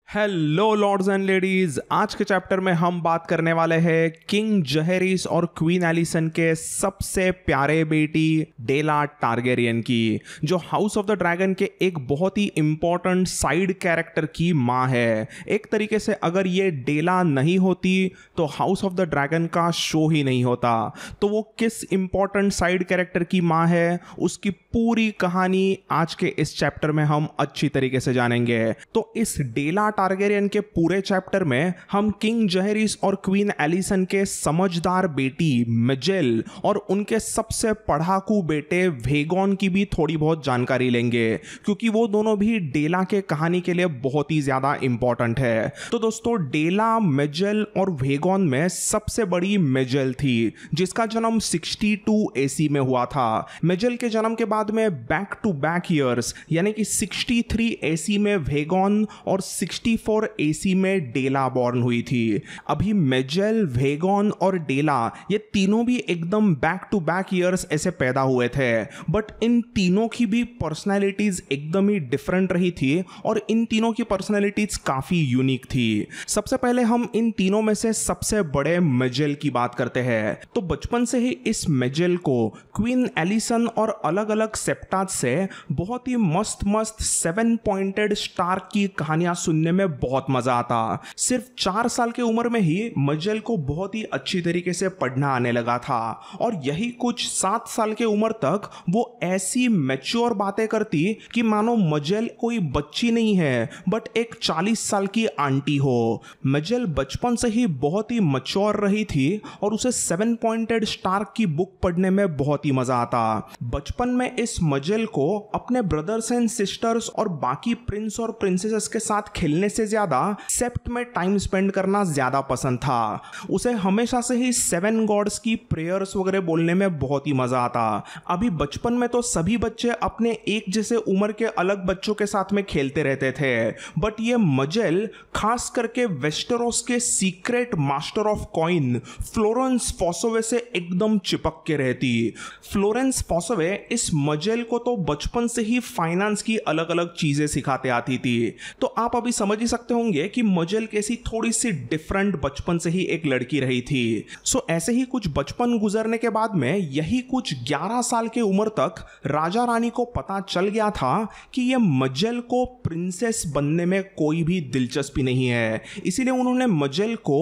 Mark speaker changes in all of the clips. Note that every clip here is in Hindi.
Speaker 1: हेलो लॉर्ड्स एंड लेडीज, आज के चैप्टर में हम बात करने वाले हैं किंग जहेरिस और क्वीन एलिसन के सबसे प्यारे बेटी डेला टारगेरियन की, जो हाउस ऑफ द ड्रैगन के एक बहुत ही इंपॉर्टेंट साइड कैरेक्टर की माँ है। एक तरीके से अगर ये डेला नहीं होती तो हाउस ऑफ द ड्रैगन का शो ही नहीं होता। तो वो किस इंपॉर्टेंट साइड कैरेक्टर की माँ है, उसकी पूरी कहानी आज के इस चैप्टर में हम अच्छी तरीके से जानेंगे। तो इस डेला टारगेरियन के पूरे चैप्टर में हम किंग जहेरिस और क्वीन एलिसन के समझदार बेटी मिजेल और उनके सबसे पढ़ाकू बेटे वेगॉन की भी थोड़ी बहुत जानकारी लेंगे, क्योंकि वो दोनों भी डेला के कहानी के लिए बहुत ही ज्यादा इंपॉर्टेंट है। तो दोस्तों, डेला, मिजेल और वेगॉन में सबसे बड़ी मिजेल थी, जिसका जन्म 62 एसी में हुआ था। मिजेल के जन्म के बाद में बैक टू बैक ईयर्स यानी कि 63 एसी में वेगॉन और 64 एसी में डेला बॉर्न हुई थी। अभी मिजेल, वेगॉन और डेला ये तीनों भी एकदम बैक टू बैक ईयर्स ऐसे पैदा हुए थे, बट इन तीनों की भी पर्सनैलिटीज एकदम ही डिफरेंट रही थी और इन तीनों की पर्सनैलिटीज काफी यूनिक थी। सबसे पहले हम इन तीनों में से सबसे बड़े मिजेल की बात करते हैं। तो बचपन से ही इस मिजेल को क्वीन एलिसन और अलग अलग सेप्टाज से बहुत ही मस्त मस्त 7 पॉइंटेड स्टार की कहानियां सुनने में बहुत मजा आता। सिर्फ 4 साल की उम्र में ही मिजेल को बहुत ही अच्छी तरीके से पढ़ना आने लगा था और यही कुछ 7 साल की उम्र तक वो ऐसी मैच्योर बातें करती कि मानो मिजेल कोई बच्ची नहीं है बट एक 40 साल की आंटी हो। मिजेल बचपन से ही बहुत ही मैच्योर रही थी और उसे 7 पॉइंटेड स्टार की बुक पढ़ने में बहुत ही मजा आता। बचपन में इस मिजेल को अपने ब्रदर्स एंड सिस्टर्स और बाकी प्रिंस और प्रिंसेसेस के साथ खेलने से ज्यादा सेप्ट में टाइम स्पेंड करना ज्यादा पसंद था। उसे हमेशा से ही 7 गॉड्स की प्रेयर्स वगैरह बोलने में बहुत ही मजा आता। अभी बचपन में तो सभी बच्चे अपने एक जैसे उम्र के अलग बच्चों के साथ में खेलते रहते थे, बट ये मिजेल खास करके वेस्टेरोस के secret master of coin Florence Fossoway से एकदम चिपक के रहती। फ्लोरेंस फॉसोवे इस मिजेल को तो बचपन से ही फाइनेंस की अलग अलग चीजें सिखाते आती थी। तो आप अभी समझ ही सकते होंगे कि मिजेल कैसी थोड़ी सी डिफरेंट बचपन से ही एक लड़की रही थी। सो ऐसे ही कुछ बचपन गुजरने के बाद में यही कुछ 11 साल की उम्र तक राजा रानी को पता चल गया था कि ये मिजेल को प्रिंसेस बनने में कोई भी दिलचस्पी नहीं है, इसीलिए उन्होंने मिजेल को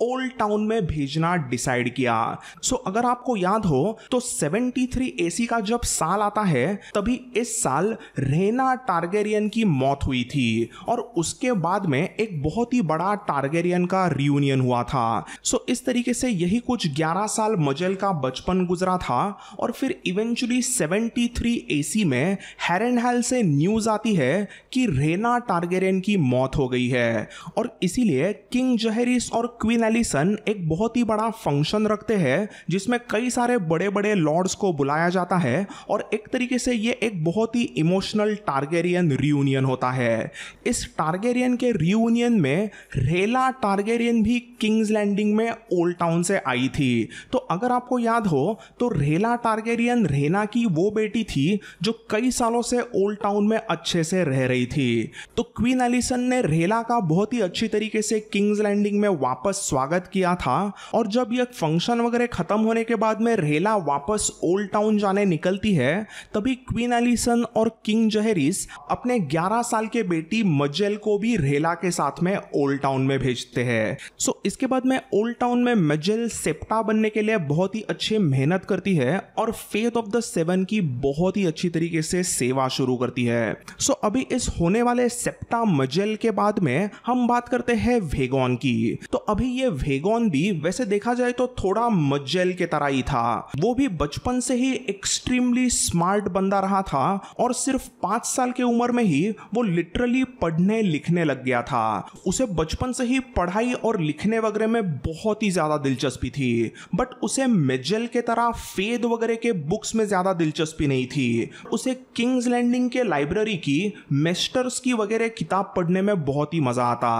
Speaker 1: ओल्ड टाउन में भेजना डिसाइड किया। सो अगर आपको याद हो तो 73 एसी का जब साल आता है तभी इस साल रेना टारगेरियन की मौत हुई थी और उसके बाद में एक बहुत ही बड़ा टारगेरियन का रियूनियन हुआ था। सो इस तरीके से यही कुछ 11 साल मिजेल का बचपन गुजरा था और फिर इवेंचुअली 73 एसी में हैरेनहाल से न्यूज आती है कि रेना टारगेरियन की मौत हो गई है और इसीलिए किंग जहेरिस और क्वीन एलिसन एक बहुत ही बड़ा फंक्शन रखते हैं जिसमें कई सारे बड़े बड़े लॉर्ड्स को बुलाया जाता है और एक तरीके से ये एक बहुत ही इमोशनल टारगेरियन रियूनियन होता है। इस टारगेरियन के रियूनियन में रेला टारगेरियन भी किंग्स लैंडिंग में ओल्ड टाउन से आई थी। तो अगर आपको याद हो तो रेला टारगेरियन रेना की वो बेटी थी जो कई सालों से ओल्ड टाउन में अच्छे से रह रही थी। तो क्वीन एलिसन ने रेला का बहुत ही अच्छी तरीके से किंग्स लैंडिंग में वापस स्वागत किया था और जब यह फंक्शन वगैरह खत्म होने के बाद में रेला वापस ओल्ड टाउन जाने निकलती है तभी क्वीन एलिसन और किंग जहेरिस अपने 11 साल के बेटी मिजेल को भी रेला के साथ में ओल्ड टाउन में भेजते हैं। सो इसके बाद में ओल्ड टाउन में मिजेल सेप्टा बनने के लिए बहुत ही अच्छी मेहनत करती है और फेथ ऑफ द 7 की बहुत ही अच्छी तरीके से सेवा शुरू करती है। सो अभी इस होने वाले सेप्टा मिजेल के बाद में हम बात करते हैं वेगॉन की। तो अभी ये वेगॉन भी वैसे देखा जाए तो थोड़ा मिजेल के तरह ही था। वो भी बचपन से ही एक्सट्रीमली स्मार्ट बंदा रहा था और सिर्फ 5 साल की उम्र में ही वो लिटरली पढ़ने लिखने लग गया था। उसे बचपन से ही पढ़ाई और लिखने वगैरह में बहुत ही ज्यादा दिलचस्पी थी, बट उसे मिजेल के तरह फेद वगैरह के बुक्स में ज्यादा दिलचस्पी नहीं थी। उसे किंग्स लैंडिंग के लाइब्रेरी की मेस्टर्स की वगैरह किताब पढ़ने में बहुत ही मजा आता।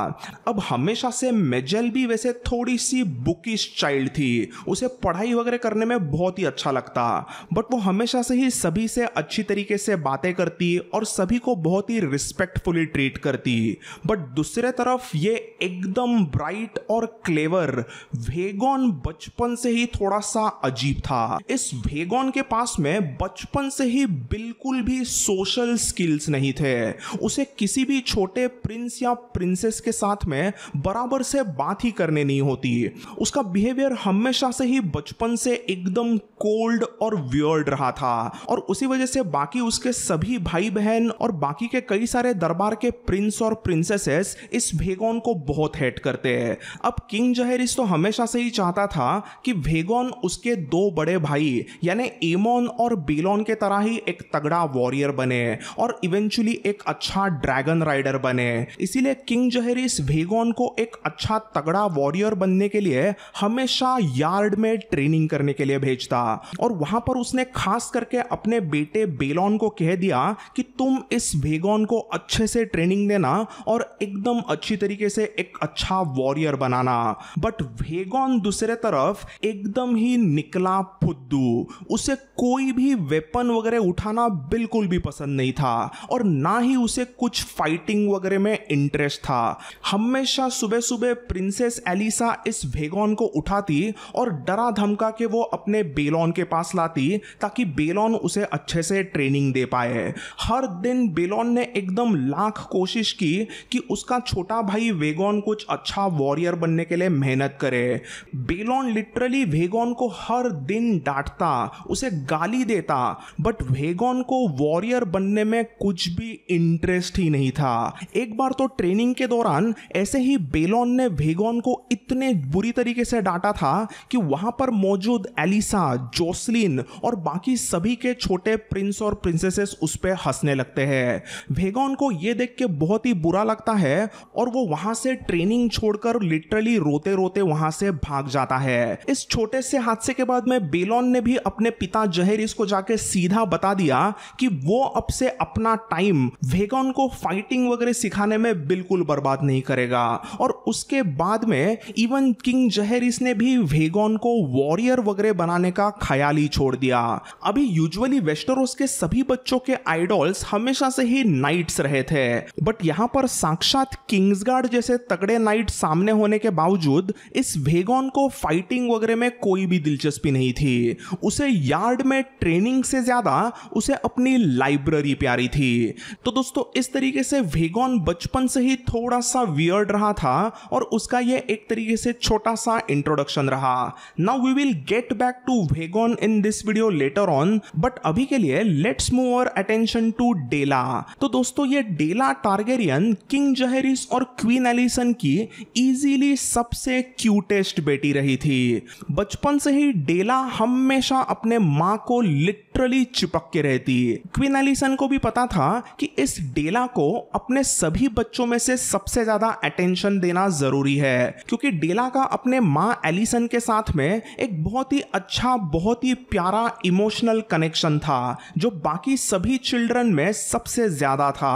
Speaker 1: अब हमेशा से मिजेल भी वैसे थोड़ी सी बुकिश चाइल्ड थी, उसे पढ़ाई वगैरह करने में बहुत ही अच्छा लगता, बट वो हमेशा से ही सभी से अच्छी तरीके से बातें करती और सभी को बहुत ही रिस्पेक्टफुली ट्रीट करती। बट दूसरे तरफ ये एकदम ब्राइट और क्लेवर वेगॉन बचपन से ही थोड़ा सा अजीब था। इस वेगॉन के पास में बचपन से ही बिल्कुल भी सोशल स्किल्स नहीं थे। उसे किसी भी छोटे प्रिंस या प्रिंसेस के साथ में बराबर से बात ही करने नहीं होती। उसका बिहेवियर हमेशा से ही बचपन से एकदम कोल्ड और वियर्ड रहा था और उसी वजह से बाकी उसके सभी भाई बहन और बाकी के कई सारे दरबार के प्रिंस और प्रिंसेसेस इस वेगॉन को बहुत हेट करते हैं। अब किंग जहेरिस तो हमेशा से ही चाहता था कि वेगॉन उसके दो बड़े भाई यानी एमोन और बेलोन के तरह ही एक तगड़ा वॉरियर बने और इवेंचुअली एक अच्छा ड्रैगन राइडर बने। इसीलिए किंग जहेरिस वेगॉन को एक अच्छा तगड़ा वॉरियर बनने के लिए हमेशा यार्ड में ट्रेनिंग करने के लिए भेजता और वहां पर उसने खास करके अपने बेटे बेलोन को कह दिया कि तुम इस वेगॉन को अच्छे से ट्रेनिंग देना और एकदम अच्छी तरीके से एक अच्छा वॉरियर बनाना। बट वेगॉन दूसरे तरफ एकदम ही निकला फुद्दू। उसे कोई भी वेपन वगैरह उठाना बिल्कुल भी पसंद नहीं था और ना ही उसे कुछ फाइटिंग वगैरह में इंटरेस्ट था। हमेशा सुबह सुबह प्रिंसेस एलिसा इस वेगॉन को उठाती और डरा धमका के वो अपने बेलोन के पास लाती ताकि बेलोन उसे अच्छे से ट्रेनिंग दे पाए। हर दिन बेलोन ने एकदम लाख कोशिश की कि उसका छोटा भाई वेगॉन कुछ अच्छा वॉरियर बनने के लिए मेहनत करे। बेलोन लिटरली वेगॉन को हर दिन डांटता, उसे गाली देता, बट वेगॉन को वॉरियर बनने में कुछ भी इंटरेस्ट ही नहीं था। एक बार तो ट्रेनिंग के दौरान ऐसे ही बेलोन ने वेगॉन को इतने बुरी तरीके से डांटा था कि वहां पर मौजूद एलिसा, जोसलिन और बाकी सभी के छोटे प्रिंस और प्रिंसेसेस उस पे हंसने लगते हैं। वेगॉन को यह देख के बहुत ही बुरा लगता है और वो वहां से ट्रेनिंग छोड़कर लिटरली रोते रोते वहां से भाग जाता है। इस छोटे से हादसे के बाद में बेलोन ने भी अपने पिता जहेरिस को जाके सीधा बता दिया कि वो अब से अपना टाइम वेगॉन को फाइटिंग वगैरह सिखाने में बिल्कुल बर्बाद नहीं करेगा और उसके बाद में इवन किंग जहेरिस ने भी वेगॉन को वॉरियर वगैरह बनाने का ख्याल ही छोड़ दिया। अभी यूजुअली वेस्टेरोस के सभी बच्चों के आइडॉल्स हमेशा से ही नाइट्स रहे थे, बट यहां पर साक्षात किंग्सगार्ड जैसे तगड़े नाइट सामने होने के बावजूद इस वेगॉन को फाइटिंग वगैरह में कोई भी दिलचस्पी नहीं थी। उसे यार्ड में ट्रेनिंग से ज्यादा उसे अपनी लाइब्रेरी प्यारी थी। तो दोस्तों इस तरीके से वेगॉन बचपन से ही थोड़ा सा वियर्ड रहा था और उसका यह एक तरीके से छोटा सा इंट्रोडक्शन रहा। Now we will get back to Vaegon in this video later on, but अभी के लिए let's move our attention to Daella. तो दोस्तों ये डेला टारगेरियन किंग जहेरिस और क्वीन एलिसन की इजीली सबसे क्यूटेस्ट बेटी रही थी। बचपन से ही डेला हमेशा अपने मां को लिटरली चिपक के रहती। क्वीन एलिसन को भी पता था कि इस डेला को अपने सभी बच्चों में से सबसे ज्यादा अटेंशन देना जरूरी है, क्योंकि डेला का अपने मां एलिसन के साथ में एक बहुत ही अच्छा, बहुत ही प्यारा इमोशनल कनेक्शन था जो बाकी सभी चिल्ड्रन में सबसे ज्यादा था।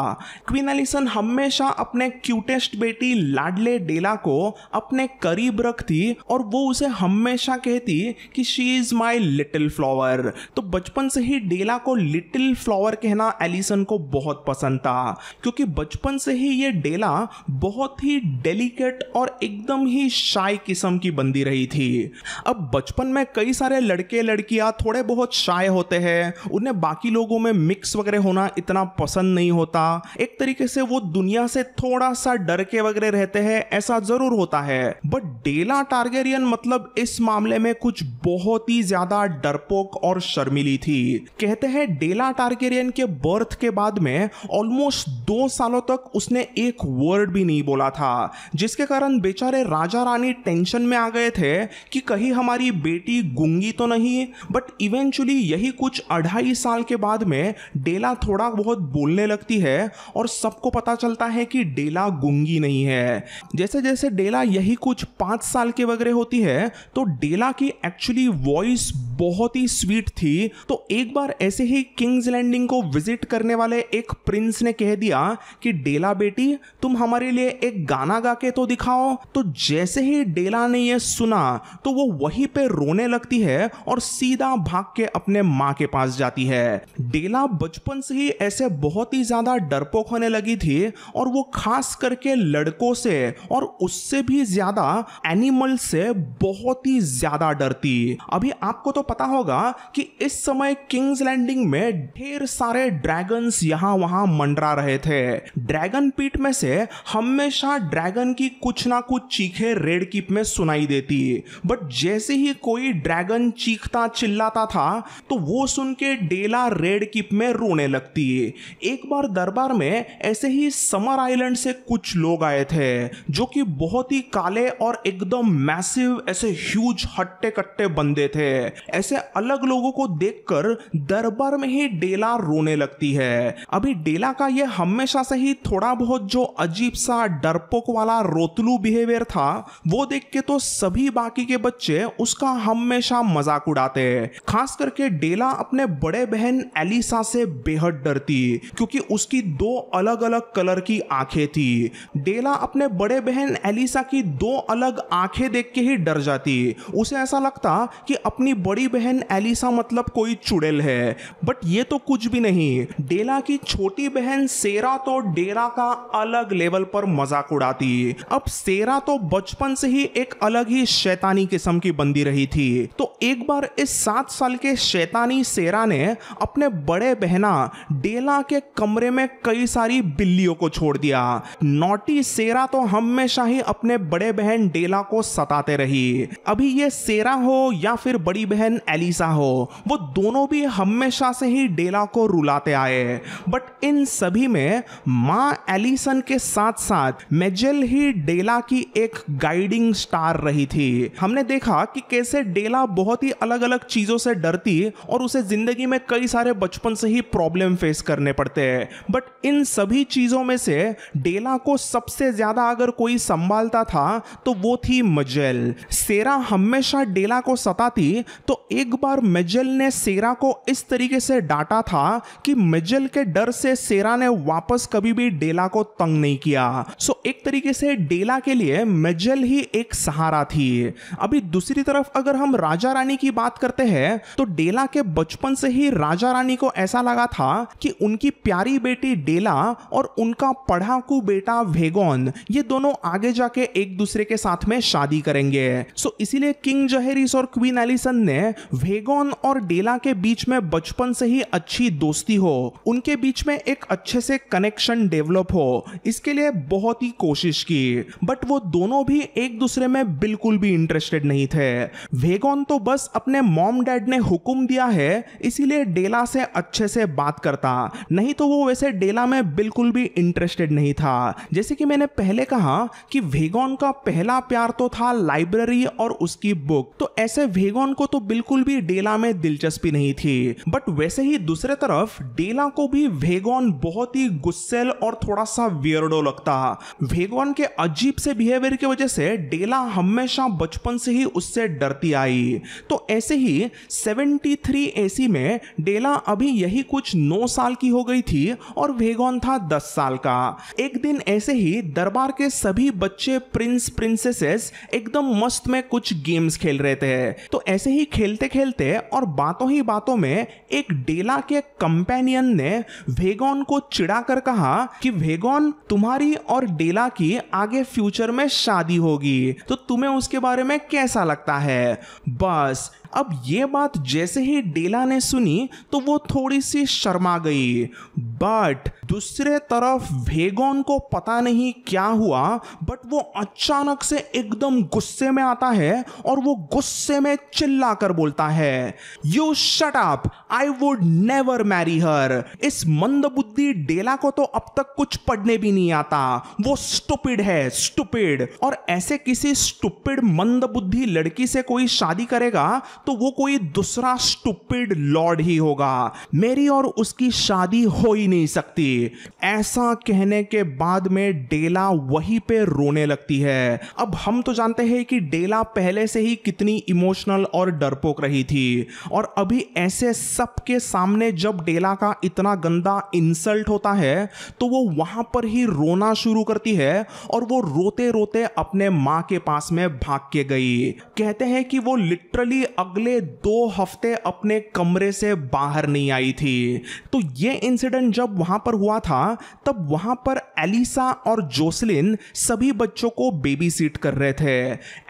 Speaker 1: क्वीन एलिसन हमेशा अपने क्यूटेस्ट बेटी लाडले डेला को अपने करीब रखती और वो उसे हमेशा कहती कि she is my little flower. तो बचपन से ही डेला को लिटिल फ्लावर कहना एलिसन को बहुत पसंद था, क्योंकि बचपन से ही ये डेला बहुत ही डेलिकेट और एकदम ही शाय किस्म की बंदी रही थी। अब बचपन में कई सारे लड़के लड़कियां थोड़े बहुत शाय होते हैं, उन्हें बाकी लोगों में मिक्स वगैरह होना इतना पसंद नहीं होता। एक तरीके से वो दुनिया से थोड़ा सा डर के वगैरह रहते हैं, ऐसा जरूर होता है। बट डेला टारगेरियन मतलब इस मामले में कुछ बहुत ही ज्यादा डरपोक और शर्मिली थी। कहते हैं डेला टारगेरियन के बर्थ के बाद में ऑलमोस्ट 2 सालों तक उसने एक वर्ड भी नहीं बोला था, जिसके कारण बेचारे राजा रानी टेंशन में आ गए थे कि कहीं हमारी बेटी गूंगी तो नहीं। बट इवेंचुअली यही कुछ 2.5 साल के बाद में डेला थोड़ा बहुत बोलने लगती है और सबको पता चलता है कि डेला गूंगी नहीं है। जैसे जैसे डेला यही कुछ 5 साल के वगैरह होती है तो डेला की एक्चुअली वॉइस बहुत ही स्वीट थी। तो एक बार ऐसे ही किंग्स लैंडिंग को विजिट करने वाले एक प्रिंस ने कह दिया कि डेला बेटी तुम हमारे लिए एक गाना गा के तो दिखाओ। तो जैसे ही डेला ने यह सुना तो वो वहीं पे रोने लगती है और सीधा भाग के अपने माँ के पास जाती है। डेला बचपन से ही ऐसे बहुत ही ज्यादा डरपोक होने लगी थी और और वो खास करके लड़कों से और उससे भी ज्यादा एनिमल से बहुत ही ज्यादा डरती। अभी आपको तो पता होगा कि इस समय किंग्स लैंडिंग में ढेर सारे ड्रैगन्स यहां वहां मंडरा रहे थे। ड्रैगन पीट में से हमेशा ड्रैगन की कुछ ना कुछ चीखें रेड कीप में सुनाई देती, बट जैसे ही कोई ड्रैगन चीखता चिल्लाता था तो वो सुन के डेला रेड कीप में रोने लगती। एक बार दरबार में ऐसे ही समर आइलैंड से कुछ लोग आए थे जो कि बहुत ही काले और एकदम मैसिव ऐसे ह्यूज हट्टे कट्टे बंदे थे। ऐसे अलग लोगों को देखकर दरबार में ही डेला रोने लगती है। अभी डेला का ये हमेशा से ही थोड़ा बहुत जो अजीब सा डरपोक वाला रोतलू बिहेवियर था वो देख के तो सभी बाकी के बच्चे उसका हमेशा मजाक उड़ाते। खास करके डेला अपने बड़े बहन एलिसा से बेहद डरती क्योंकि उसकी दो अलग अलग कलर की आंखें थी। डेला अपने बड़े बहन एलिसा की दो अलग आंखें देख के ही डर जाती। उसे ऐसा लगता कि अपनी बड़ी बहन एलिसा मतलब कोई चुड़ैल है, बट ये तो कुछ भी नहीं। डेला की छोटी बहन सेरा तो डेला का अलग लेवल पर मजाक उड़ाती। अब सेरा तो बचपन से ही एक अलग ही शैतानी किस्म की बंदी रही थी, तो एक बार इस 7 साल के शैतानी सेरा ने अपने बड़े बहना डेला के कमरे में कई सारी बिल्लियों को छोड़ दिया। नॉटी सेरा तो हमेशा ही अपने बड़े बहन डेला को सताते रही। अभी ये सेरा हो या फिर बड़ी बहन एलिसा हो, वो दोनों भी हमेशा से ही डेला को रुलाते आए, बट इन सभी में मां एलिसन के साथ साथ मेजेल ही डेला की एक गाइडिंग स्टार रही थी। हमने देखा कि कैसे डेला बहुत ही अलग अलग चीजों से डरती और उसे जिंदगी में कई सारे बचपन से ही प्रॉब्लम फेस करने पड़ते हैं, बट इन सभी चीजों में से डेला को सबसे ज्यादा अगर कोई संभालता था तो वो थी मेजेल। सेरा हमेशा डेला को सताती, तो एक बार मेजेल ने सेरा को इस तरीके से डांटा था कि मेजेल के डर से सेरा ने वापस कभी भी डेला को तंग नहीं किया। सो एक तरीके से डेला के लिए मेजेल ही एक सहारा थी। अभी दूसरी तरफ अगर हम राजा रानी की बात करते हैं तो डेला के बचपन से ही राजा रानी को ऐसा लगा था कि उनकी प्यारी बेटी डेला और उनका पढ़ाकू बेटा वेगोन ये दोनों आगे जाके एक दूसरे के साथ में शादी करेंगे। सो इसीलिए किंग जहेरिस और क्वीन एलिसन ने वेगोन और डेला के बीच में बचपन से ही अच्छी दोस्ती हो, उनके बीच में एक अच्छे से कनेक्शन डेवलप हो, इसके लिए बहुत ही कोशिश की, बट वो दोनों भी एक दूसरे में बिल्कुल भी इंटरेस्टेड नहीं थे। वेगोन तो बस अपने मॉम डैड ने हुक्म दिया है इसीलिए डेला से अच्छे से बात करता, नहीं तो वो वैसे डेला में बिल्कुल भी इंटरेस्टेड नहीं था। जैसे कि मैंने पहले कहा कि वेगोन का पहला प्यार तो था लाइब्रेरी और उसकी बुक, तो ऐसे वेगोन को तो बिल्कुल भी डेला में दिलचस्पी नहीं थी। बट वैसे ही दूसरे तरफ डेला को भी वेगोन बहुत ही गुस्सेल और थोड़ा सा वियर्डो लगता। वेगोन के अजीब से बिहेवियर की वजह से डेला हमेशा बचपन से ही उससे डरती आई। तो ऐसे ही 73 एसी में डेला अभी यही कुछ 9 साल की हो गई थी और वेगोन था 10 साल का। एक दिन ऐसे ही दरबार के सभी बच्चे प्रिंस प्रिंसेसेस एकदम मस्त में कुछ गेम्स खेल रहे थे, तो ऐसे ही खेलते खेलते और बातों ही बातों में एक डेला के कंपेनियन ने वेगोन को चिढ़ा कर कहा कि वेगोन, तुम्हारी और डेला की आगे फ्यूचर में शादी होगी, तो तुम्हें उसके बारे में कैसा लगता है। बस अब ये बात जैसे ही डेला ने सुनी तो वो थोड़ी सी शर्मा गई, बट दूसरे तरफ वेगोन को पता नहीं क्या हुआ, बट वो अचानक से एकदम गुस्से में आता है और वो गुस्से में चिल्ला कर बोलता है, you shut up, I would never marry her. इस मंदबुद्धि डेला को तो अब तक कुछ पढ़ने भी नहीं आता, वो स्टूपिड है, स्टूपिड। और ऐसे किसी स्टूपिड मंदबुद्धि लड़की से कोई शादी करेगा तो वो कोई दूसरा स्टूपिड लॉर्ड ही होगा, मेरी और उसकी शादी हो ही नहीं सकती। ऐसा कहने के बाद में डेला वहीं पे रोने लगती है। अब हम तो जानते हैं कि डेला पहले से ही कितनी इमोशनल और डरपोक रही थी, और अभी ऐसे सबके सामने जब डेला का इतना गंदा इंसल्ट होता है तो वो वहां पर ही रोना शुरू करती है और वो रोते रोते अपने मां के पास में भाग के गई। कहते हैं कि वो लिटरली अगले 2 हफ्ते अपने कमरे से बाहर नहीं आई थी। तो ये इंसिडेंट जब वहां पर हुआ था तब वहां पर एलिसा और जोसलिन सभी बच्चों को बेबी सीट कर रहे थे।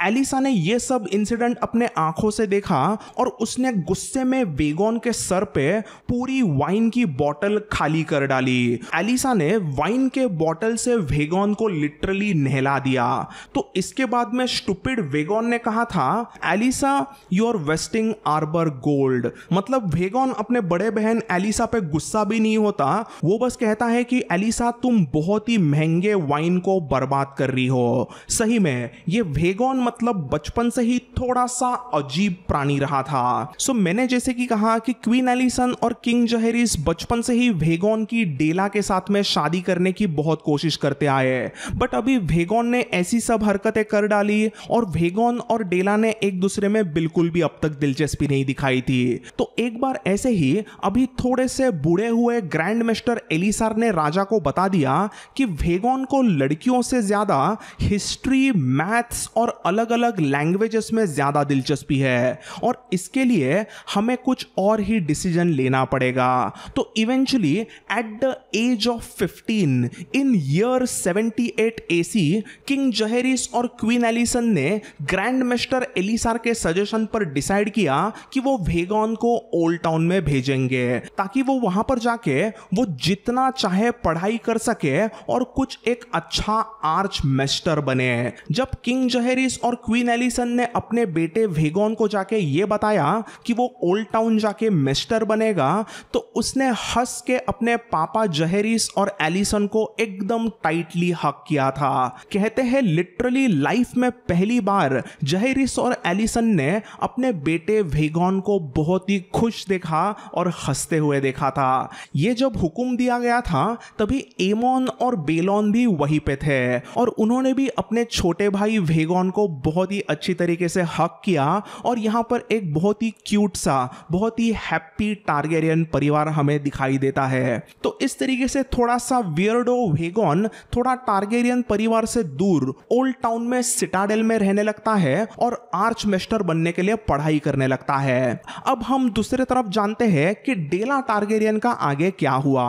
Speaker 1: एलिसा ने यह सब इंसिडेंट अपने आंखों से देखा और उसने गुस्से में वेगन के सर पे पूरी वाइन की बोतल खाली कर डाली। एलिसा ने वाइन के बोतल से वेगन को लिटरली नहला दिया। तो इसके बाद में स्टूपिड वेगन ने कहा था, Alyssa you are wasting Arbor gold. मतलब वेगन अपने बड़े बहन एलिसा पे गुस्सा भी नहीं होता, वो बस कहता है कि एलिसा तुम बहुत ही महंगे वाइन को बर्बाद कर रही हो। सही में ये वेगन मतलब बचपन से ही थोड़ा सा अजीब प्राणी रहा था। सो मैंने जैसे कि कहा कि क्वीन एलिसन और किंग जहेरिस बचपन से ही वेगन की डेला के साथ में शादी करने की बहुत कोशिश करते आए, बट अभी वेगन ने ऐसी सब हरकतें कर डाली और वेगन और डेला ने एक दूसरे में बिल्कुल भी अब तक दिलचस्पी नहीं दिखाई थी। तो एक बार ऐसे ही अभी थोड़े से बूढ़े हुए ग्रैंड मास्टर एलिसार ने राजा को बता दिया कि वेगन को लड़कियों से ज्यादा हिस्ट्री, मैथ्स और अलग अलग लैंग्वेजेस में ज्यादा दिलचस्पी है और इसके लिए हमें कुछ और ही डिसीजन लेना पड़ेगा। तो eventually at the age of 15 in year 78 AC king Jaehaerys और क्वीन एलिसन ने ग्रैंड मास्टर एलिसार के सजेशन पर डिसाइड किया कि वो वेगन को ओल्ड टाउन में भेजेंगे ताकि वो वहां पर जाके वो जितना चाहे पढ़ाई कर सके और कुछ एक अच्छा आर्च मास्टर बने। जब किंग जहेरिस और क्वीन एलिसन ने अपने बेटे वेगन को जाके ये बताया कि वो ओल्ड टाउन जाके मास्टर बनेगा तो उसने हंस के अपने पापा जहेरिस और एलिसन को एकदम टाइटली हक किया था। कहते हैं लिटरली लाइफ में पहली बार जहेरिस और एलिसन ने अपने बेटे वेगन को बहुत ही खुश देखा और हंसते हुए देखा था। ये जब हुक्म दिया गया था तभी एमोन और बेलोन भी वहीं पे थे और उन्होंने भी अपने छोटे भाई वेगन को बहुत ही अच्छी तरीके से हक किया और यहां पर एक बहुत ही क्यूट सा, बहुत ही हैप्पी टारगेरियन परिवार हमें दिखाई देता है। तो इस तरीके से थोड़ा सा वियर्डो वेगन थोड़ा टारगेरियन परिवार से दूर ओल्ड टाउन में सिटाडेल में रहने लगता है और आर्च मास्टर बनने के लिए पढ़ाई करने लगता है। अब हम दूसरे तरफ जानते हैं कि डेला टारगेरियन का आगे क्या हुआ।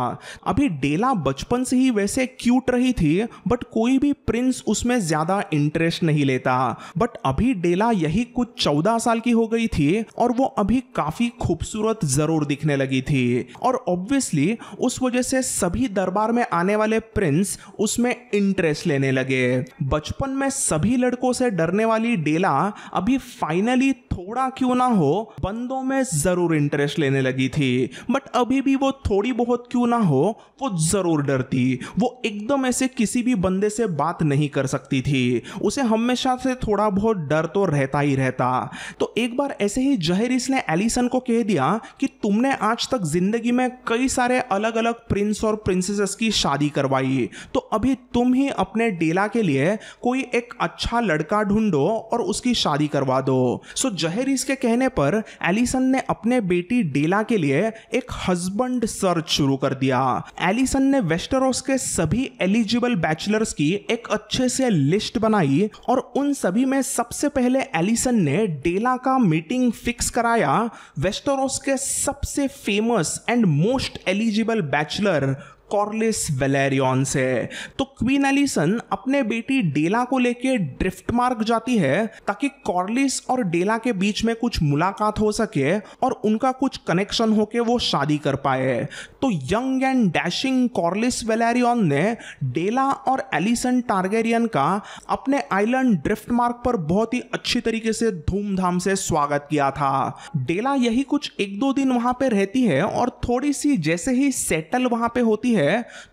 Speaker 1: अभी डेला बचपन से ही वैसे क्यूट रही थी बट कोई भी प्रिंस उसमें ज्यादा इंटरेस्ट नहीं लेता, बट अभी डेला यही कुछ 14 साल की हो गई थी और वो अभी काफी खूबसूरत जरूर दिखने लगी थी और ऑब्वियसली उस वजह से सभी दरबार में आने वाले प्रिंस उसमें इंटरेस्ट लेने लगे। बचपन में सभी लड़कों से डरने वाली डेला अभी फाइनली थोड़ा क्यों ना हो बंदों में जरूर इंटरेस्ट लेने लगी थी, बट अभी भी वो थोड़ी बहुत क्यों ना हो वो जरूर डरती। वो एकदम ऐसे किसी भी बंदे से बात नहीं कर सकती थी, उसे हमेशा से थोड़ा बहुत डर तो रहता ही रहता। तो एक बार ऐसे ही जहेरिस ने एलिसन को कह दिया कि तुमने आज तक जिंदगी में कई सारे अलग अलग प्रिंस और प्रिंसेसेस की शादी करवाई, तो अभी तुम ही अपने डेला के लिए कोई एक अच्छा लड़का ढूंढो और उसकी शादी करवा दो। सो जहेरिस के कहने पर एलिसन ने अपने बेटी डेला के लिए एक हस्बैंड सर्च शुरू कर दिया। एलिसन ने वेस्टरोस के सभी एलिजिबल बैचलर्स की एक अच्छे से लिस्ट बनाई और उन सभी में सबसे पहले एलिसन ने डेला का मीटिंग फिक्स कराया वेस्टरोस के सबसे famous and most eligible bachelor Corlys Velaryon से। तो क्वीन एलिसन अपने बेटी डेला को लेके ड्रिफ्टमार्क जाती है ताकि कॉर्लिस और डेला के बीच में कुछ मुलाकात हो सके और उनका कुछ कनेक्शन होके वो शादी कर पाए। तो young and dashing Corlys Valerian ने डेला और एलिसन टारगेरियन का अपने आइलैंड ड्रिफ्टमार्क पर बहुत ही अच्छी तरीके से धूमधाम से स्वागत किया था। डेला यही कुछ 1-2 दिन वहां पे रहती है और थोड़ी सी जैसे ही सेटल वहां पे होती है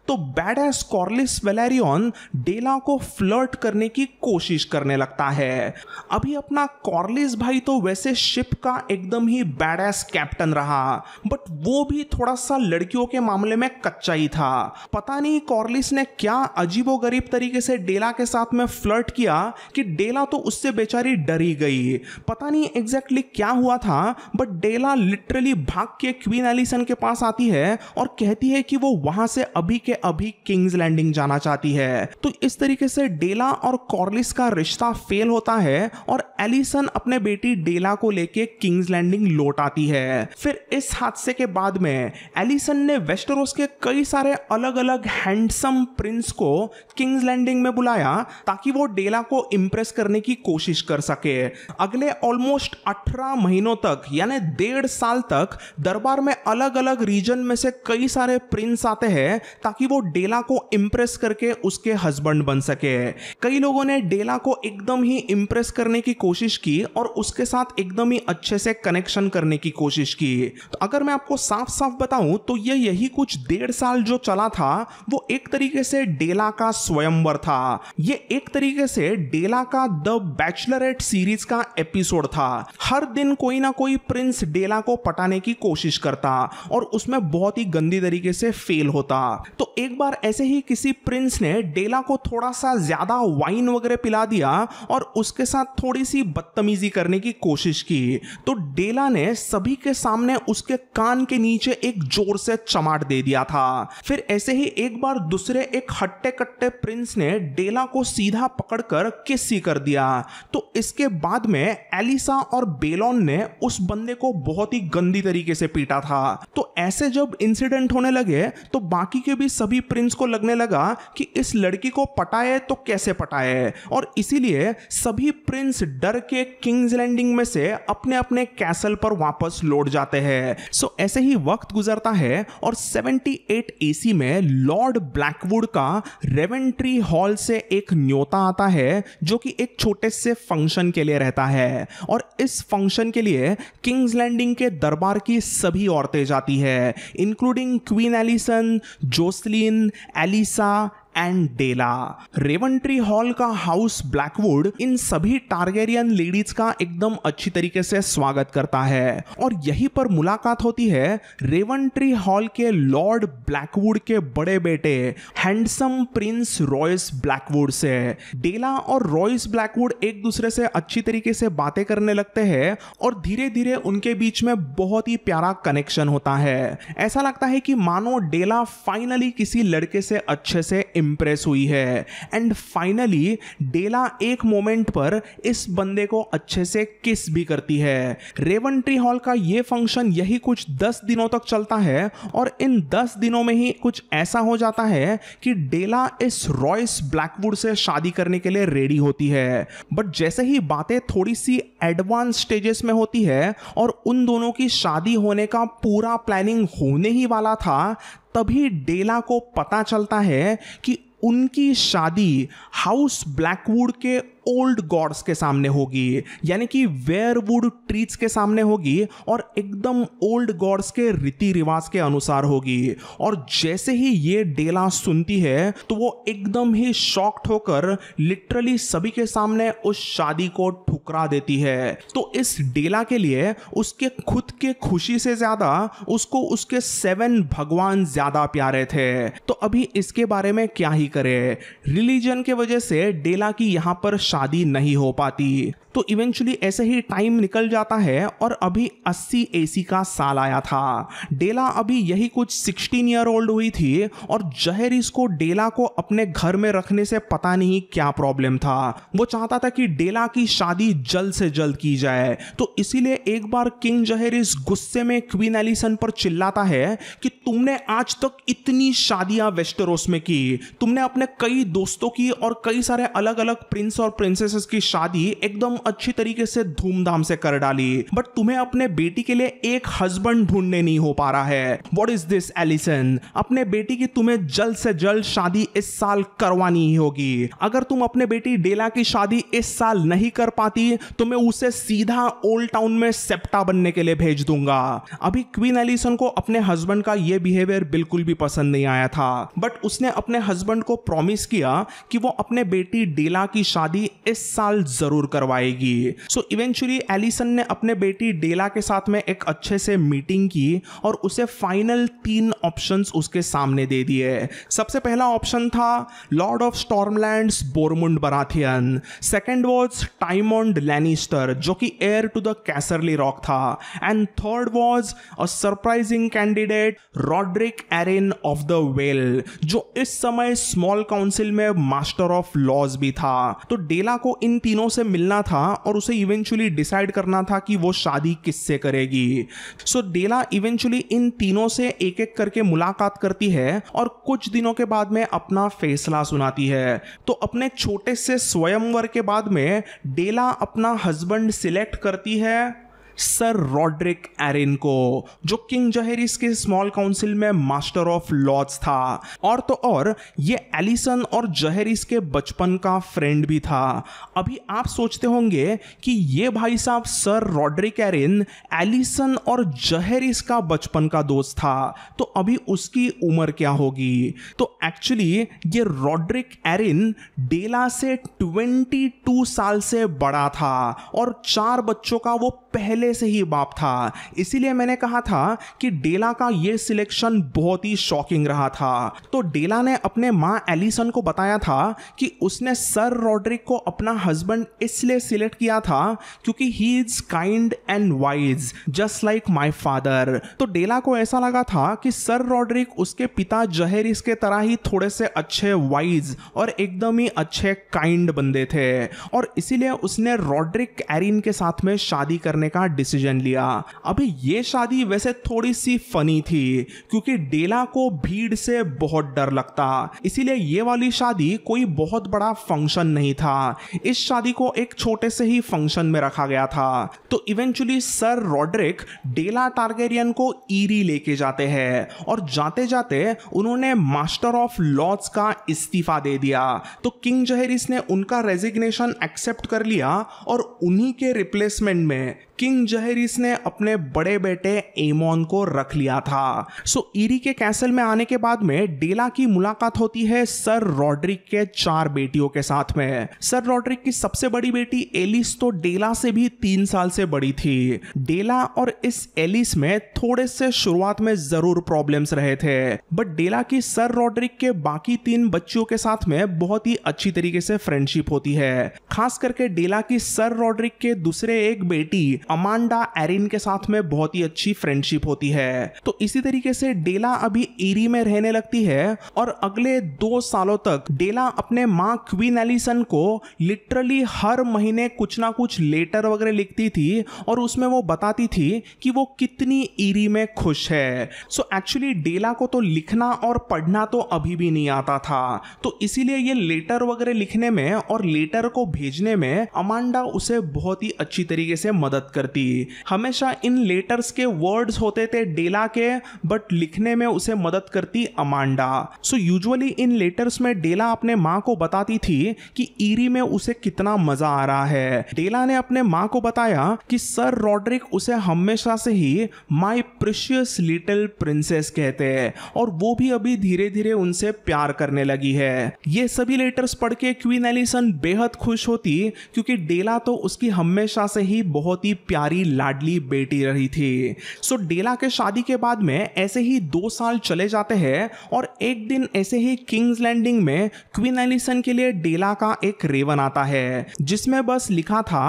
Speaker 1: तो बैडएस कॉर्लिस वेलेरियन डेला को फ्लर्ट करने की कोशिश करने लगता है। अभी अपना कॉर्लिस भाई तो वैसे शिप का एकदम ही बैडएस कैप्टन रहा, बट वो भी थोड़ा सा लड़कियों के मामले में कच्चा ही था। पता नहीं कॉर्लिस ने क्या अजीबोगरीब तरीके से डेला के साथ में फ्लर्ट किया कि डेला तो उससे बेचारी डरी गई। पता नहीं एग्जैक्टली क्या हुआ था, बट डेला लिटरली भाग के क्वीन एलिसन के पास आती है और कहती है कि वो वहां से अभी के अभी किंग्स लैंडिंग जाना चाहती है। तो इस तरीके से डेला और कॉर्लिस का रिश्ता फेल होता है और एलिसन अपने बेटी डेला को लेके किंग्स लैंडिंग लौट आती है। फिर इस हादसे के बाद में एलिसन ने वेस्टेरोस के कई सारे अलग अलग हैंडसम प्रिंस को किंग्स लैंडिंग में बुलाया ताकि वो डेला को इंप्रेस करने की कोशिश कर सके। अगले ऑलमोस्ट 18 महीनों तक यानी 1.5 साल तक दरबार में अलग अलग रीजन में से कई सारे प्रिंस आते हैं ताकि वो डेला को इंप्रेस करके उसके हस्बैंड बन सके। कई लोगों ने डेला को एकदम ही इंप्रेस करने की कोशिश की और उसके साथ एकदम ही अच्छे से कनेक्शन करने की कोशिश की। तो अगर मैं आपको साफ साफ बताऊं तो यही कुछ 1.5 साल जो चला था वो एक तरीके से डेला का स्वयंवर था। ये एक तरीके से डेला का द बैचलरेट सीरीज का एपिसोड था। हर दिन कोई ना कोई प्रिंस डेला को पटाने की कोशिश करता और उसमें बहुत ही गंदी तरीके से फेल होता। तो एक बार ऐसे ही किसी प्रिंस ने डेला को थोड़ा सा ज्यादा वाइन वगैरह पिला दिया और उसके साथ थोड़ी सी बदतमीजी करने की कोशिश की। तो डेला ने सभी के सामने उसके कान के नीचे एक जोर से चमाट दे दिया था। फिर ऐसे ही एक बार दूसरे एक हट्टे कट्टे प्रिंस ने डेला को सीधा पकड़कर किस ही कर दिया। तो इसके बाद में एलिसा और बेलोन ने उस बंदे को बहुत ही गंदी तरीके से पीटा था। तो ऐसे जब इंसिडेंट होने लगे तो बाकी के भी सभी प्रिंस को लगने लगा कि इस लड़की को पटाए तो कैसे पटाए, और इसीलिए सभी प्रिंस डर के किंग्स लैंडिंग में से अपने अपने कैसल पर वापस लौट जाते हैं। सो ऐसे ही वक्त गुजरता है और 78 एसी में लॉर्ड ब्लैकवुड का रेवेंट्री हॉल से एक न्योता आता है जो कि एक छोटे से फंक्शन के लिए रहता है, और इस फंक्शन के लिए किंग्स लैंडिंग के दरबार की सभी औरतें जाती है, including queen Alysanne, Jocelyn, Alyssa and Daella. Raventree Hall का हाउस ब्लैकवुड इन सभी टारगेरियन लेडीज का एकदम अच्छी तरीके से स्वागत करता है, और यहीं पर मुलाकात होती है रेवेंट्री हॉल के लॉर्ड ब्लैकवुड के बड़े बेटे हैंडसम प्रिंस रॉयस ब्लैकवुड से। डेला और रॉयस ब्लैकवुड एक दूसरे से अच्छी तरीके से बातें करने लगते हैं और धीरे धीरे उनके बीच में बहुत ही प्यारा कनेक्शन होता है। ऐसा लगता है कि मानो डेला फाइनली किसी लड़के से अच्छे से इंप्रेस हुई है, एंड फाइनली डेला एक मोमेंट पर इस बंदे को अच्छे से किस भी करती है। रेवेंट्री हॉल का ये फंक्शन यही कुछ 10 दिनों तक चलता है, और इन 10 दिनों में ही कुछ ऐसा हो जाता है कि डेला इस रॉयस ब्लैकवुड से शादी करने के लिए रेडी होती है। बट जैसे ही बातें थोड़ी सी एडवांस स्टेजेस में होती है और उन दोनों की शादी होने का पूरा प्लानिंग होने ही वाला था, तभी डेला को पता चलता है कि उनकी शादी हाउस ब्लैकवुड के ओल्ड गॉड्स के सामने होगी, यानी कि वेयरवुड ट्रीज के सामने होगी और एकदम ओल्ड गॉड्स के रीति रिवाज के अनुसार होगी। और जैसे ही ये डेला सुनती है तो वो एकदम ही शॉक्ड होकर लिटरली सभी के सामने उस शादी को ठुकरा देती है। तो इस डेला के लिए उसके खुद के खुशी से ज्यादा उसको उसके 7 भगवान ज्यादा प्यारे थे। तो अभी इसके बारे में क्या ही करे, रिलीजन के वजह से डेला की यहां पर शादी नहीं हो पाती। तो इवेंचुअली ऐसे ही टाइम निकल जाता है और अभी 80 एसी का साल आया था। डेला अभी यही कुछ 16 ईयर ओल्ड हुई थी, और जहेरिस को डेला को अपने घर में रखने से पता नहीं क्या प्रॉब्लम था। वो चाहता था कि डेला की शादी जल्द से जल्द की जाए। तो इसीलिए एक बार किंग जहेरिस गुस्से में क्वीन एलिसन पर चिल्लाता है कि तुमने आज तक इतनी शादियां वेस्टेरोस में की, तुमने अपने कई दोस्तों की और कई सारे अलग अलग प्रिंस और प्रिंसेसेस की शादी एकदम अच्छी तरीके से धूमधाम से कर डाली, बट तुम्हें अपने बेटी के लिए एक हस्बैंड ढूंढने नहीं हो पा रहा है। What is this Alysanne? अपने बेटी की तुम्हें जल्द से जल्द शादी इस साल करवानी ही होगी। अगर तुम अपने बेटी डेला की शादी इस साल नहीं कर पाती तो मैं उसे सीधा ओल्ड टाउन में सेप्टा बनने के लिए भेज दूंगा। अभी क्वीन एलिसन को अपने हस्बैंड का यह बिहेवियर बिल्कुल भी पसंद नहीं आया था, बट उसने अपने हस्बैंड को प्रॉमिस किया कि वो अपने बेटी डेला की शादी इस साल जरूर करवाएगी। सो इवेंचुअली एलिसन ने अपने बेटी डेला के साथ में एक अच्छे से मीटिंग की और उसे फाइनल 3 ऑप्शंस उसके सामने दे दिए। सबसे पहला ऑप्शन था lord of Stormlands Boremund Baratheon. Second was Tymond Lannister जो कि heir to the Casterly Rock था। And third was a surprising candidate Rodrik Arryn of the Vale जो इस समय स्मॉल काउंसिल में मास्टर ऑफ लॉज भी था। तो डेला को इन तीनों से मिलना था और उसे इवेंचुअली डिसाइड करना था कि वो शादी किससे करेगी। सो डेला इवेंचुअली इन तीनों से एक एक करके मुलाकात करती है और कुछ दिनों के बाद में अपना फैसला सुनाती है। तो अपने छोटे से स्वयंवर के बाद में डेला अपना हस्बैंड सिलेक्ट करती है सर रॉड्रिक एरिन को जो किंग जहेरिस के स्मॉल काउंसिल में मास्टर ऑफ लॉज था। और तो और ये एलिसन और जहेरिस के बचपन का फ्रेंड भी था। अभी आप सोचते होंगे कि ये भाई साहब सर रॉड्रिक एरिन एलिसन और जहेरिस का बचपन का दोस्त था तो अभी उसकी उम्र क्या होगी। तो एक्चुअली ये रॉड्रिक एरिन डेला से 22 साल से बड़ा था और 4 बच्चों का वो पहले से ही बाप था। इसीलिए मैंने कहा था कि डेला का ये सिलेक्शन बहुत ही शॉकिंग रहा था। तो डेला ने अपने मां एलिसन को बताया था कि उसने सर रॉड्रिक को अपना हस्बैंड इसलिए सिलेक्ट किया था क्योंकि he is kind and wise just like my father. तो डेला को ऐसा लगा था कि सर रॉड्रिक उसके पिता जहेरिस के तरह ही थोड़े से अच्छे वाइज और एकदम ही अच्छे काइंड बंदे थे और इसीलिए उसने रॉड्रिक एरिन के साथ में शादी करने का डिसीजन लिया। अभी ये शादी वैसे थोड़ी सी फनी थी क्योंकि डेला को भीड़ से बहुत डर लगता, इसीलिए ये वाली शादी कोई बहुत बड़ा फंक्शन नहीं था। इस शादी को एक छोटे से ही फंक्शन में रखा गया था। तो इवेंचुअली सर रॉड्रिक डेला टारगेरियन को ईरी लेके जाते हैं और जाते जाते उन्होंने मास्टर ऑफ लॉज का इस्तीफा दे दिया। तो किंग जहेरिस ने उनका रेजिग्नेशन एक्सेप्ट कर लिया और उन्हीं के रिप्लेसमेंट में किंग जहेरिस ने अपने बड़े बेटे एमोन को रख लिया था। सो ईरी के कैसल में आने के बाद में डेला की मुलाकात होती है सर रॉड्रिक के 4 बेटियों के साथ में। सर रॉड्रिक की सबसे बड़ी बेटी एलिस तो डेला से भी 3 साल से बड़ी थी। डेला और इस एलिस में थोड़े से शुरुआत में जरूर प्रॉब्लम्स रहे थे बट डेला की सर रॉड्रिक के बाकी 3 बच्चियों के साथ में बहुत ही अच्छी तरीके से फ्रेंडशिप होती है। खास करके डेला की सर रॉड्रिक के दूसरे एक बेटी अमांडा एरिन के साथ में बहुत ही अच्छी फ्रेंडशिप होती है। तो इसी तरीके से डेला अभी ईरी में रहने लगती है और अगले 2 सालों तक डेला अपने मां क्वीन एलिसन को लिटरली हर महीने कुछ ना कुछ लेटर वगैरह लिखती थी और उसमें वो बताती थी कि वो कितनी ईरी में खुश है। सो एक्चुअली डेला को तो लिखना और पढ़ना तो अभी भी नहीं आता था तो इसीलिए ये लेटर वगैरह लिखने में और लेटर को भेजने में अमांडा उसे बहुत ही अच्छी तरीके से मदद करती। हमेशा इन लेटर्स के वर्ड्स होते थे डेला के बट लिखने में उसे मदद करती Amanda. So usually in letters में डेला अपने मां को बताती थी कि ईरी में उसे कितना मजा आ रहा है। डेला ने अपने मां को बताया कि सर रॉड्रिक उसे हमेशा से ही माय प्रीशियस लिटिल प्रिंसेस कहते हैं और वो भी अभी धीरे धीरे उनसे प्यार करने लगी है। ये सभी लेटर्स पढ़ के क्वीन एलिसन बेहद खुश होती क्योंकि डेला तो उसकी हमेशा से ही बहुत ही प्यारी लाडली बेटी रही थी। सो डेला के शादी के बाद में ऐसे ही 2 साल चले जाते हैं और एक दिन ऐसे ही किंग्स लैंडिंग में क्वीन एलिसन के लिए डेला का एक रेवन आता है जिसमें बस लिखा था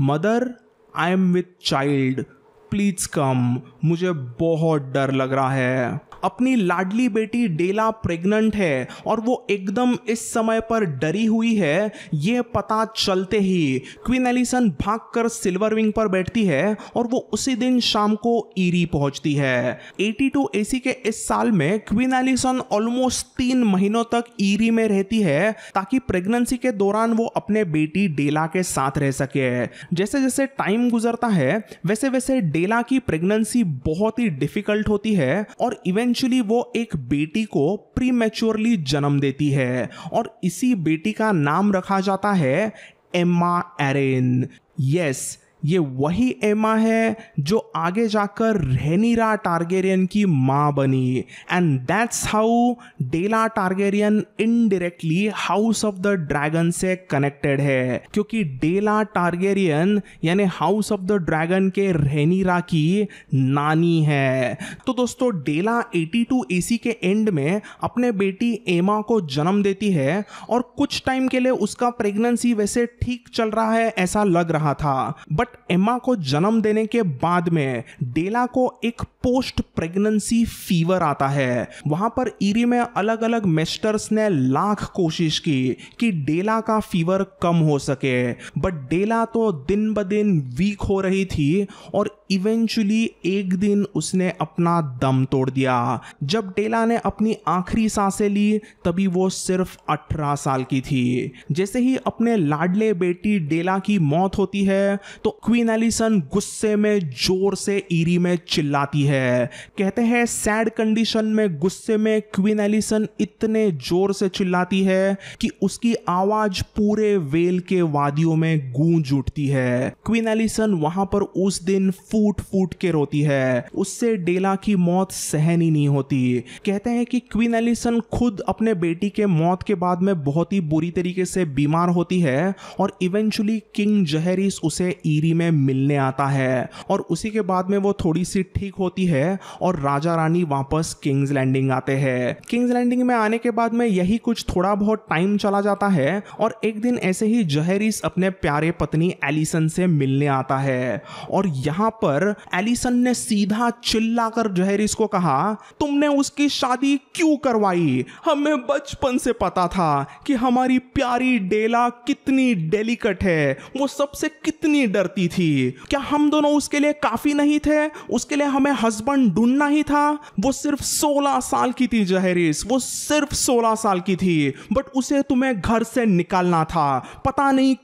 Speaker 1: mother I am with child please come. मुझे बहुत डर लग रहा है। अपनी लाडली बेटी डेला प्रेग्नेंट है और वो एकदम इस समय पर डरी हुई है। ये पता चलते ही क्वीन एलिसन भागकर सिल्वर विंग पर बैठती है और वो उसी दिन शाम को ईरी पहुंचती है। 82 एसी के इस साल में क्वीन एलिसन ऑलमोस्ट 3 महीनों तक ईरी में रहती है ताकि प्रेगनेंसी के दौरान वो अपने बेटी डेला के साथ रह सके। जैसे जैसे टाइम गुजरता है वैसे वैसे डेला की प्रेगनेंसी बहुत ही डिफिकल्ट होती है और इवेंचुअली वो एक बेटी को प्रीमैच्योरली जन्म देती है और इसी बेटी का नाम रखा जाता है एम्मा एरिन। यस, ये वही एमा है जो आगे जाकर रहेनिरा टारगेरियन की मां बनी, and that's how Daella Targaryen indirectly House of the Dragon से कनेक्टेड है, क्योंकि डेला टारगेरियन यानी हाउस ऑफ द ड्रैगन के रहेनिरा की नानी है। तो दोस्तों डेला 82 एसी के एंड में अपने बेटी एमा को जन्म देती है और कुछ टाइम के लिए उसका प्रेगनेंसी वैसे ठीक चल रहा है ऐसा लग रहा था, बट एमा को जन्म देने के बाद में डेला को एक पोस्ट प्रेगनेंसी फीवर आता है। वहां पर ईरी में अलग अलग मेस्टर्स ने लाख कोशिश की कि डेला का फीवर कम हो सके, बट डेला तो दिन ब दिन वीक हो रही थी और इवेंचुअली एक दिन उसने अपना दम तोड़ दिया। जब डेला ने अपनी आखिरी सांसें ली तभी वो सिर्फ 18 साल की थी। जैसे ही अपने लाडले बेटी डेला की मौत होती है तो क्वीन एलिसन गुस्से में जोर से ईरी में चिल्लाती है। कहते हैं सैड कंडीशन में गुस्से में क्वीन एलिसन इतने जोर से चिल्लाती है कि उसकी आवाज पूरे वेल के वादियों में गूंज उठती है। क्वीन एलिसन वहां पर उस दिन फूट फूट के रोती है, उससे डेला की मौत सहन ही नहीं होती। कहते हैं कि क्वीन एलिसन खुद अपने बेटी के मौत के बाद में बहुत ही बुरी तरीके से बीमार होती है और इवेंचुअली किंग जहेरिस उसे ईरी में मिलने आता है और उसी के बाद में वो थोड़ी सी ठीक होती है और राजा रानी वापस किंग्स लैंडिंग आते हैं। किंग्स लैंडिंग में आने के बाद में यही कुछ थोड़ा बहुत टाइम चला जाता है और एक दिन ऐसे ही जहेरिस अपने प्यारे पत्नी एलिसन से मिलने आता है और यहां पर एलिसन ने सीधा चिल्लाकर जहेरिस को कहा, तुमने उसकी शादी क्यों करवाई? हमें बचपन से पता था कि हमारी प्यारी डेला कितनी डेलिकेट है, वो सबसे कितनी डरती थी। क्या हम दोनों उसके लिए काफी नहीं थे? उसके लिए हमें हस्बैंड ढूंढना ही था। वो सिर्फ 16 साल की थी जहेरिस, वो सिर्फ 16 साल की थी, बट उसे तुम्हें घर से निकालना था। पता नहीं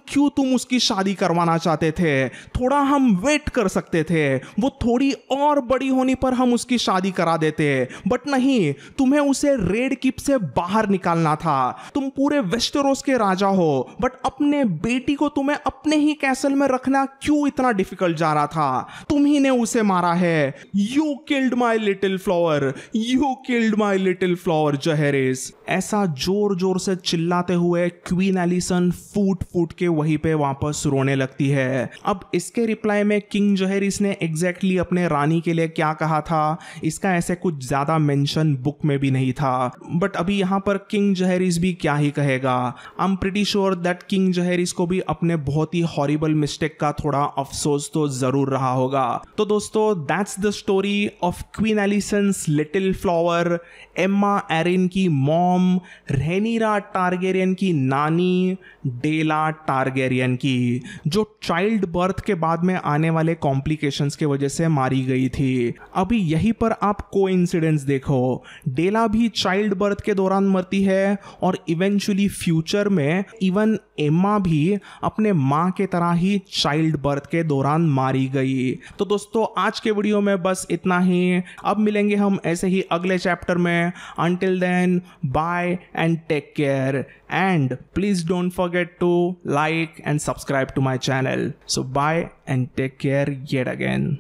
Speaker 1: क्यों तुम उसकी शादी करवाना चाहते थे। थोड़ा हम वेट कर सकते थे, वो थोड़ी और बड़ी होने पर हम उसकी शादी करा देते, बट नहीं, तुम्हें उसे रेड कीप से बाहर निकालना था। तुम पूरे वेस्टेरोस के राजा हो, बट अपने बेटी को तुम्हें अपने ही कैसल में रखना क्यों इतना डिफिकल्ट जा रहा था? तुम ही ने उसे मारा है। You killed my little flower, you killed my little flower Jaehaerys. ऐसा जोर जोर से चिल्लाते हुए क्वीन एलिसन फूट फूट के वहीं पे वापस रोने लगती है। अब इसके रिप्लाई में किंग जहेरिस ने एग्जैक्टली अपने रानी के लिए क्या कहा था इसका ऐसे कुछ ज्यादा मेंशन बुक में भी नहीं था, बट अभी यहाँ पर किंग जहेरिस भी क्या ही कहेगा। I am pretty sure that king Jaehaerys को भी अपने बहुत ही हॉरिबल मिस्टेक का थोड़ा अफसोस तो जरूर रहा होगा। तो दोस्तों that's the story of queen Alysanne's little flower, Emma Arryn की मॉम, रहेनिरा टारगेरियन की नानी, डेला टारगेरियन की, जो चाइल्ड बर्थ के बाद में आने वाले कॉम्प्लिकेशंस के वजह से मारी गई थी। अभी यहीं पर आप कोइंसिडेंस देखो, डेला भी चाइल्ड बर्थ के दौरान मरती है और इवेंचुअली फ्यूचर में इवन एम्मा भी अपने माँ के तरह ही चाइल्ड बर्थ के दौरान मारी गई। तो दोस्तों आज के वीडियो में बस इतना ही। अब मिलेंगे हम ऐसे ही अगले चैप्टर में। Until then, bye and take care. And please don't forget to like and subscribe to my channel. So bye and take care yet again.